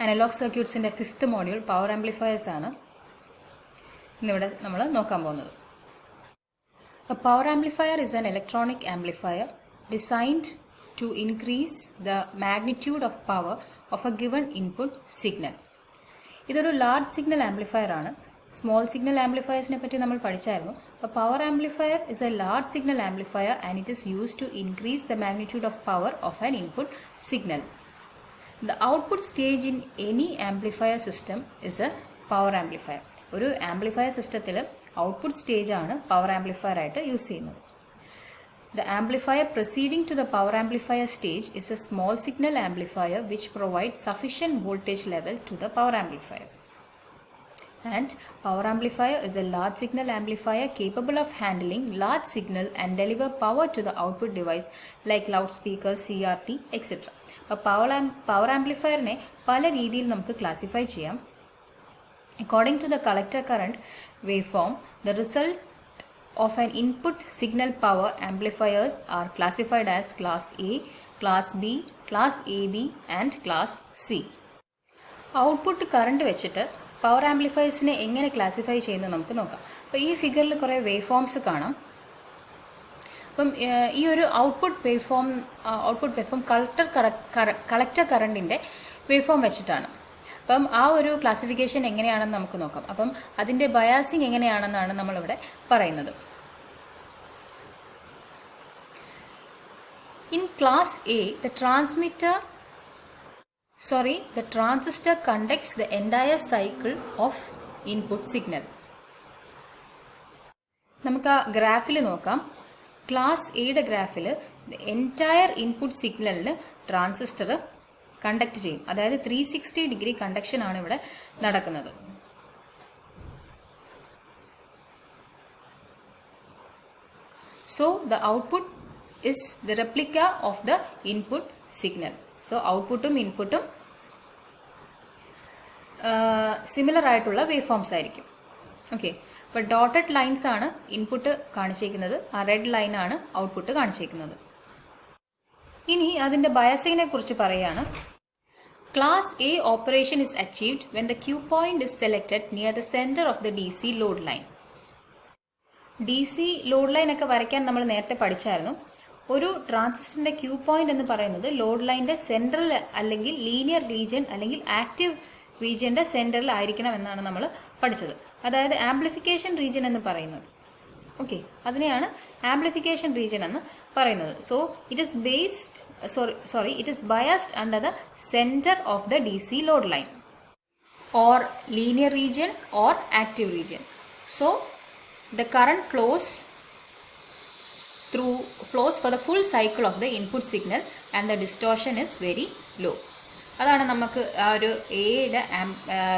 Analogue സർക്യൂട്ട്സിൻ്റെ 5th module power amplifiers ആണ് ഇന്നിവിടെ നമ്മൾ നോക്കാൻ പോകുന്നത്. A power amplifier is an electronic amplifier designed to increase the magnitude of power of a given input signal. ഇതൊരു large signal amplifier ആണ്. Small signal ആംപ്ലിഫയേഴ്സിനെ പറ്റി നമ്മൾ പഠിച്ചായിരുന്നു. A power amplifier is a large signal amplifier and it is used to increase the magnitude of power of an input signal. The output stage in any amplifier system is a power amplifier. ഒരു amplifier സിസ്റ്റത്തിൽ output stage ആണ് power amplifier ആയിട്ട് use ചെയ്യുന്നത്. The amplifier preceding to the power amplifier stage is a small signal amplifier which provides sufficient voltage level to the power amplifier. And power amplifier is a large signal amplifier capable of handling large signal and deliver power to the output device like loudspeakers, CRT, etc. Power ആംപ്ലിഫയറിനെ പല രീതിയിൽ നമുക്ക് classify ചെയ്യാം. According to the collector current waveform, the result of an input signal power amplifiers are classified as class A, class B, class AB and class C. Output current വെച്ചിട്ട് power ആംപ്ലിഫയേഴ്സിനെ എങ്ങനെ classify ചെയ്യുന്നത് നമുക്ക് നോക്കാം. അപ്പോൾ ഈ ഫിഗറിൽ കുറേ വേവ് ഫോംസ് കാണാം. അപ്പം ഈ ഒരു ഔട്ട്പുട്ട് വേവ് ഫോം കളക്ടർ കറണ്ടിൻ്റെ വേവ് ഫോം വെച്ചിട്ടാണ്. അപ്പം ആ ഒരു ക്ലാസിഫിക്കേഷൻ എങ്ങനെയാണെന്ന് നമുക്ക് നോക്കാം. അപ്പം അതിൻ്റെ ബയാസിങ് എങ്ങനെയാണെന്നാണ് നമ്മളിവിടെ പറയുന്നത്. In class A, the transistor conducts the entire cycle of input signal. നമുക്ക് ആ ഗ്രാഫിൽ നോക്കാം. ക്ലാസ് എയുടെ ഗ്രാഫിൽ എൻറ്റയർ ഇൻപുട്ട് സിഗ്നലിന് ട്രാൻസിസ്റ്റർ കണ്ടക്ട് ചെയ്യും. അതായത് 360 ഡിഗ്രി കണ്ടക്ഷൻ ആണ് ഇവിടെ നടക്കുന്നത്. So the output is the replica of the input signal. So ഔട്ട്പുട്ടും ഇൻപുട്ടും സിമിലർ ആയിട്ടുള്ള വേവ് ഫോംസ് ആയിരിക്കും. ഓക്കെ, അപ്പോൾ ഡോട്ടഡ് ലൈൻസ് ആണ് ഇൻപുട്ട് കാണിച്ചിരിക്കുന്നത്, ആ റെഡ് ലൈൻ ആണ് ഔട്ട്പുട്ട് കാണിച്ചിരിക്കുന്നത്. ഇനി അതിൻ്റെ ബയാസിങ്ങിനെ കുറിച്ച് പറയുകയാണ്. Class A operation is achieved when the Q point is selected near the center of the DC load line. DC load line ഒക്കെ വരയ്ക്കാൻ നമ്മൾ നേരത്തെ പഠിച്ചായിരുന്നു. ഒരു ട്രാൻസിസ്റ്ററിൻ്റെ ക്യൂ പോയിന്റ് എന്ന് പറയുന്നത് ലോഡ് ലൈൻ്റെ സെൻട്രൽ അല്ലെങ്കിൽ ലീനിയർ റീജിയൻ അല്ലെങ്കിൽ ആക്റ്റീവ് റീജിയൻ്റെ സെൻറ്ററിൽ ആയിരിക്കണം എന്നാണ് നമ്മൾ പഠിച്ചത്. അതായത് ആംപ്ലിഫിക്കേഷൻ റീജിയൻ എന്ന് പറയുന്നത്. ഓക്കെ, അതിനെയാണ് ആംപ്ലിഫിക്കേഷൻ റീജിയൻ എന്ന് പറയുന്നത്. So it is biased under the centre of the DC load line or linear region or active region. So the current flows for the full cycle of the input signal and the distortion is very low. അതാണ് നമുക്ക് ആ ഒരു എയുടെ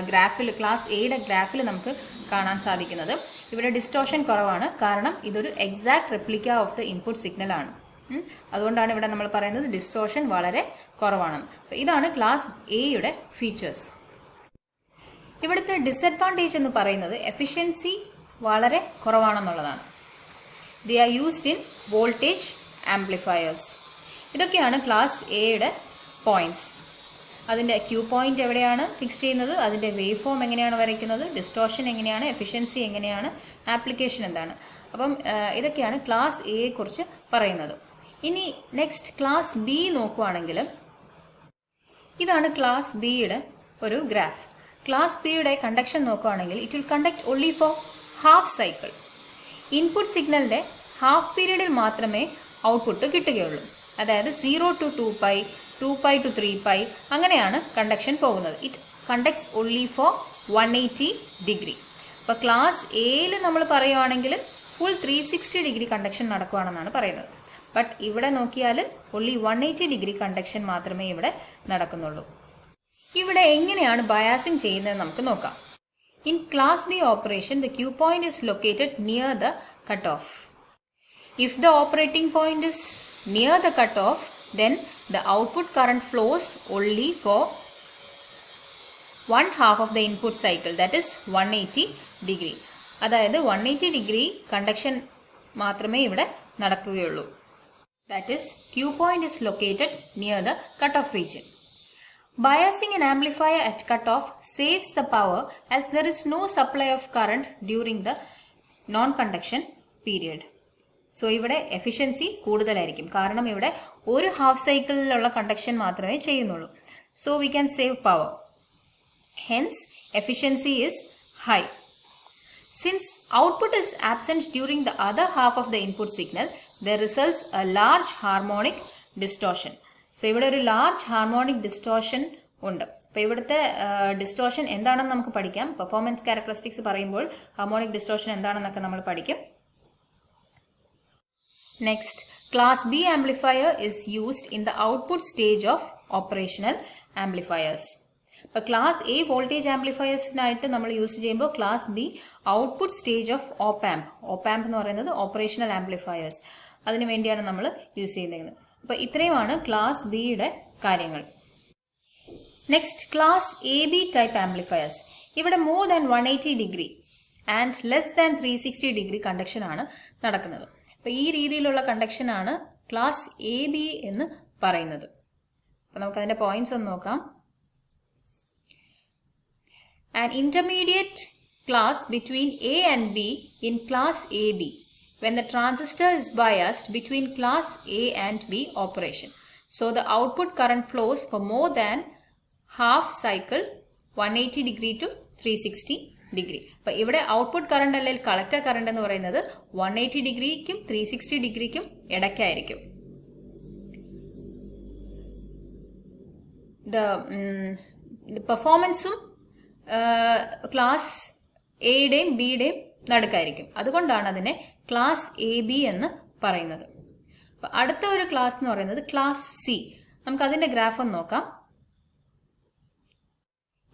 ഗ്രാഫിൽ, class എയുടെ ഗ്രാഫിൽ നമുക്ക് കാണാൻ സാധിക്കുന്നത്. ഇവിടെ ഡിസ്റ്റോർഷൻ കുറവാണ്, കാരണം ഇതൊരു exact replica of the input signal ആണ്. അതുകൊണ്ടാണ് ഇവിടെ നമ്മൾ പറയുന്നത് ഡിസ്റ്റോർഷൻ വളരെ കുറവാണെന്ന്. അപ്പോൾ ഇതാണ് ക്ലാസ് എയുടെ ഫീച്ചേഴ്സ്. ഇവിടുത്തെ ഡിസഡ്വാൻറ്റേജ് എന്ന് പറയുന്നത് എഫിഷ്യൻസി വളരെ കുറവാണെന്നുള്ളതാണ്. They are used in voltage amplifiers. ഇതൊക്കെയാണ് ക്ലാസ് എയുടെ പോയിന്റ്സ്. അതിൻ്റെ ക്യൂ പോയിന്റ് എവിടെയാണ് ഫിക്സ് ചെയ്യുന്നത്, അതിൻ്റെ വേവ് ഫോം എങ്ങനെയാണ് വരയ്ക്കുന്നത്, ഡിസ്റ്റോർഷൻ എങ്ങനെയാണ്, എഫിഷ്യൻസി എങ്ങനെയാണ്, ആപ്ലിക്കേഷൻ എന്താണ്. അപ്പം ഇതൊക്കെയാണ് ക്ലാസ് എയെ കുറിച്ച് പറയുന്നത്. ഇനി നെക്സ്റ്റ് ക്ലാസ് ബി നോക്കുവാണെങ്കിൽ ഇതാണ് ക്ലാസ് ബിയുടെ ഒരു ഗ്രാഫ്. ക്ലാസ് ബിയുടെ കണ്ടക്ഷൻ നോക്കുകയാണെങ്കിൽ it will conduct only for half cycle. Input സിഗ്നലിൻ്റെ ഹാഫ് പീരീഡിൽ മാത്രമേ ഔട്ട്പുട്ട് കിട്ടുകയുള്ളൂ. അതായത് 0 to 2π, 2π to 3π അങ്ങനെയാണ് കണ്ടക്ഷൻ പോകുന്നത്. It conducts only for 180 degree. അപ്പോൾ ക്ലാസ് എയിൽ നമ്മൾ പറയുവാണെങ്കിൽ ഫുൾ 360 ഡിഗ്രി കണ്ടക്ഷൻ നടക്കുകയാണെന്നാണ് പറയുന്നത്. ബട്ട് ഇവിടെ നോക്കിയാൽ ഓൺലി 180 ഡിഗ്രി കണ്ടക്ഷൻ മാത്രമേ ഇവിടെ നടക്കുന്നുള്ളൂ. ഇവിടെ എങ്ങനെയാണ് ബയാസിങ് ചെയ്യുന്നത് നമുക്ക് നോക്കാം. In class B operation, the Q point is located near the cutoff. If the operating point is near the cutoff, then the output current flows only for 1/2 of the input cycle, that is 180 degree. അതായത് 180 degree conduction മാത്രമേ ഇവിടെ നടക്കുകയുള്ളൂ. That is, Q point is located near the cutoff region. Biasing an amplifier at cutoff saves the power as there is no supply of current during the non-conduction period. So ഇവിടെ efficiency കൂടുതലായിരിക്കും, കാരണം ഇവിടെ ഒരു half സൈക്കിളിലുള്ള conduction മാത്രമേ ചെയ്യുന്നുള്ളൂ. So we can save power. Hence efficiency is high. Since output is absent during the other half of the input signal, there results a large harmonic distortion. So ഇവിടെ ഒരു large harmonic distortion ഉണ്ട്. അപ്പോൾ ഇവിടുത്തെ distortion എന്താണെന്ന് നമുക്ക് പഠിക്കാം. Performance characteristics പറയുമ്പോൾ harmonic distortion എന്താണെന്നൊക്കെ നമ്മൾ പഠിക്കും. Next, class B amplifier is used in the output stage of operational amplifiers. അപ്പോൾ ക്ലാസ് എ വോൾട്ടേജ് ആംപ്ലിഫയേഴ്സിനായിട്ട് നമ്മൾ യൂസ് ചെയ്യുമ്പോൾ class B output stage of op amp. Op amp എന്ന് പറയുന്നത് ഓപ്പറേഷണൽ ആംപ്ലിഫയേഴ്സ്, അതിനു വേണ്ടിയാണ് നമ്മൾ യൂസ് ചെയ്യുന്നത്. അപ്പോൾ ഇത്രയുമാണ് ക്ലാസ് ബിയുടെ കാര്യങ്ങൾ. Next, class A B type amplifiers. ഇവിടെ more than 180 degree and less than 360 degree conduction ആണ് നടക്കുന്നത്. അപ്പോൾ ഈ രീതിയിലുള്ള കണ്ടക്ഷൻ ആണ് ക്ലാസ് എ ബി എന്ന് പറയുന്നത്. അപ്പോൾ നമുക്കതിൻ്റെ പോയിന്റ്സ് ഒന്ന് നോക്കാം. An intermediate class between A and B in class AB when the transistor is biased between class A and B operation. So the output current flows for more than half cycle 180 degree to 360 degree. അപ്പോൾ ഇവിടെ output current അല്ലെങ്കിൽ collector current എന്ന് പറയുന്നത് 180 ഡിഗ്രിക്കും 360 ഡിഗ്രിക്കും ഇടയ്ക്കായിരിക്കും. പെർഫോമൻസും class എയുടെയും ബിയുടെയും നടുക്കായിരിക്കും. അതുകൊണ്ടാണ് അതിനെ class A B എന്ന് പറയുന്നത്. അപ്പം അടുത്ത ഒരു ക്ലാസ് എന്ന് പറയുന്നത് ക്ലാസ് സി. നമുക്ക് അതിൻ്റെ ഗ്രാഫ് ഒന്ന് നോക്കാം.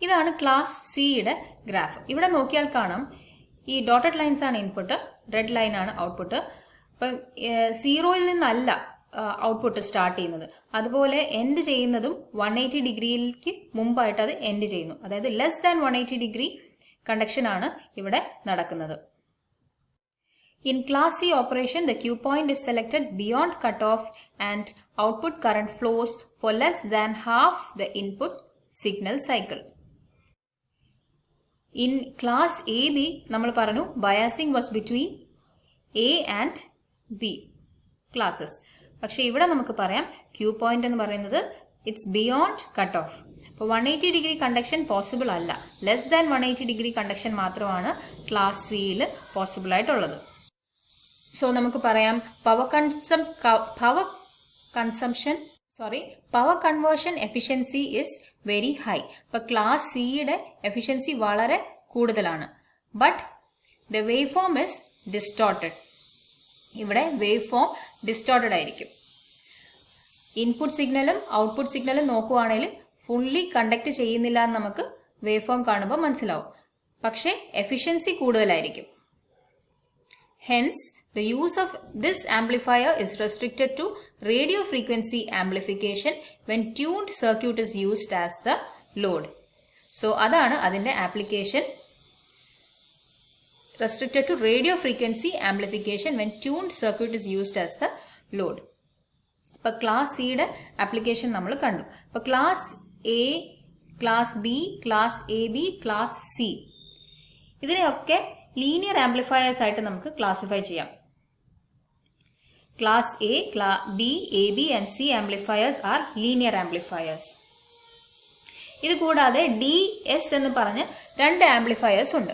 ഇതാണ് ക്ലാസ് സിയുടെ ഗ്രാഫ്. ഇവിടെ നോക്കിയാൽ കാണാം, ഈ ഡോട്ടഡ് ലൈൻസ് ആണ് ഇൻപുട്ട്, റെഡ് ലൈൻ ആണ് ഔട്ട്പുട്ട്. അപ്പം 0-ൽ നിന്നല്ല ഔട്ട്പുട്ട് സ്റ്റാർട്ട് ചെയ്യുന്നത്, അതുപോലെ എൻഡ് ചെയ്യുന്നതും 180 ഡിഗ്രിയിലേക്ക് മുമ്പായിട്ട് അത് എൻഡ് ചെയ്യുന്നു. അതായത് ലെസ് ദാൻ 180 ഡിഗ്രി കണ്ടക്ഷൻ ആണ് ഇവിടെ നടക്കുന്നത്. In class C operation the Q point is selected beyond cut off and output current flows for less than half the input signal cycle. In class A B നമ്മൾ പറഞ്ഞു biasing was between A and B classes. പക്ഷേ ഇവിടെ നമുക്ക് പറയാം Q point എന്ന് പറയുന്നത് it's beyond cut of. അപ്പോൾ 180 degree conduction possible അല്ല, ലെസ് ദാൻ 180 ഡിഗ്രി കണ്ടക്ഷൻ മാത്രമാണ് ക്ലാസ് സിയിൽ പോസിബിൾ ആയിട്ടുള്ളത്. സോ നമുക്ക് പറയാം power conversion efficiency is very high. അപ്പോൾ ക്ലാസ് സിയുടെ എഫിഷ്യൻസി വളരെ കൂടുതലാണ്. But the wave form is distorted. ഇവിടെ വേവ് ഫോം ഡിസ്റ്റോർട്ടഡ് ആയിരിക്കും. ഇൻപുട്ട് സിഗ്നലും ഔട്ട്പുട്ട് സിഗ്നലും നോക്കുവാണെങ്കിൽ ഫുള്ളി കണ്ടക്ട് ചെയ്യുന്നില്ല എന്ന് നമുക്ക് വേവ് ഫോം കാണുമ്പോൾ മനസ്സിലാവും. പക്ഷേ എഫിഷ്യൻസി കൂടുതലായിരിക്കും. Hence the use of this amplifier is restricted to radio frequency amplification when tuned circuit is used as the load. So adana adinte application, restricted to radio frequency amplification when tuned circuit is used as the load. ഇപ്പോൾ class സിയുടെ application നമ്മൾ കണ്ടു. ഇപ്പോൾ class A, class B, class A B, class C, ഇതിനെയൊക്കെ linear amplifiers ആയിട്ട് നമുക്ക് classify ചെയ്യാം. Class A, B, AB and C amplifiers are linear amplifiers. ഇത് കൂടാതെ DS എന്ന് പറഞ്ഞ് 2 ആംപ്ലിഫയേഴ്സ് ഉണ്ട്.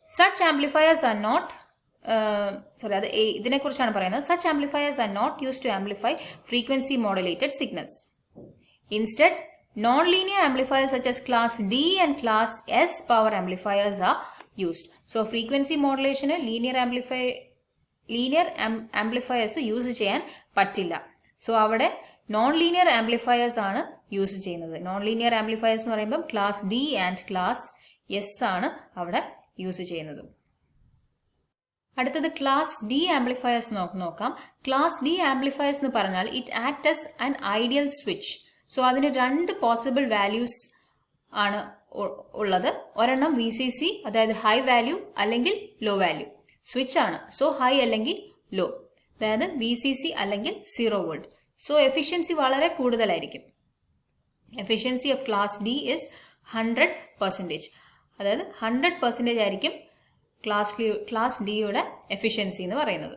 Such amplifiers are not ഇതിനെക്കുറിച്ചാണ് പറയുന്നത്. Such amplifiers are not used to amplify frequency modulated signals. Instead, non-linear amplifiers such as class D and class S power amplifiers are used. So frequency modulation linear amplifiers use ചെയ്യാൻ പറ്റില്ല. So അവിടെ non linear amplifiers ആണ് use ചെയ്യുന്നത്. Non linear amplifiers എന്ന് പറയുമ്പോൾ class D and class S ആണ് അവിടെ use ചെയ്യുന്നത്. അടുത്തത് ക്ലാസ് ഡി ആംപ്ലിഫയേഴ്സ് നോക്കാം. ക്ലാസ് ഡി ആംപ്ലിഫയേഴ്സ് എന്ന് പറഞ്ഞാൽ it act as an ideal switch. So അതിന് 2 പോസിബിൾ വാല്യൂസ് ആണ് ഉള്ളത്. ഒരെണ്ണം VCC, അതായത് ഹൈ വാല്യൂ അല്ലെങ്കിൽ ലോ വാല്യൂ സ്വിച്ച് ആണ്. സോ ഹൈ അല്ലെങ്കിൽ ലോ, അതായത് VCC അല്ലെങ്കിൽ 0 വോൾട്ട്. സോ എഫിഷ്യൻസി വളരെ കൂടുതലായിരിക്കും. Efficiency of class D is 100%. അതായത് 100% ആയിരിക്കും ക്ലാസ് ഡിയുടെ എഫിഷ്യൻസി എന്ന് പറയുന്നത്.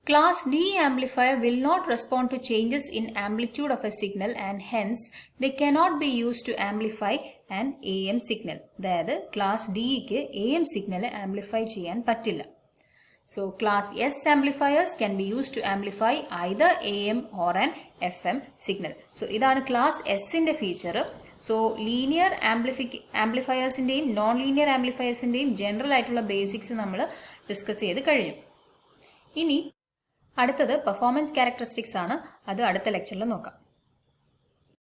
Class D amplifier will not respond to changes in amplitude of a signal and hence they cannot be used to amplify an AM signal. അതായത് class ഡിക്ക് AM signal amplify ചെയ്യാൻ പറ്റില്ല. So class S amplifiers can be used to amplify either AM or an FM signal. So ഇതാണ് class Sന്റെ feature. So linear ആംപ്ലിഫയേഴ്സിൻ്റെയും non linear ആംപ്ലിഫയേഴ്സിൻ്റെയും general ആയിട്ടുള്ള basics നമ്മൾ ഡിസ്കസ് ചെയ്ത് കഴിഞ്ഞു. ഇനി അടുത്തത് പെർഫോമൻസ് ക്യാരക്ടറിസ്റ്റിക്സ് ആണ്. അത് അടുത്ത ലെക്ചറിൽ നോക്കാം.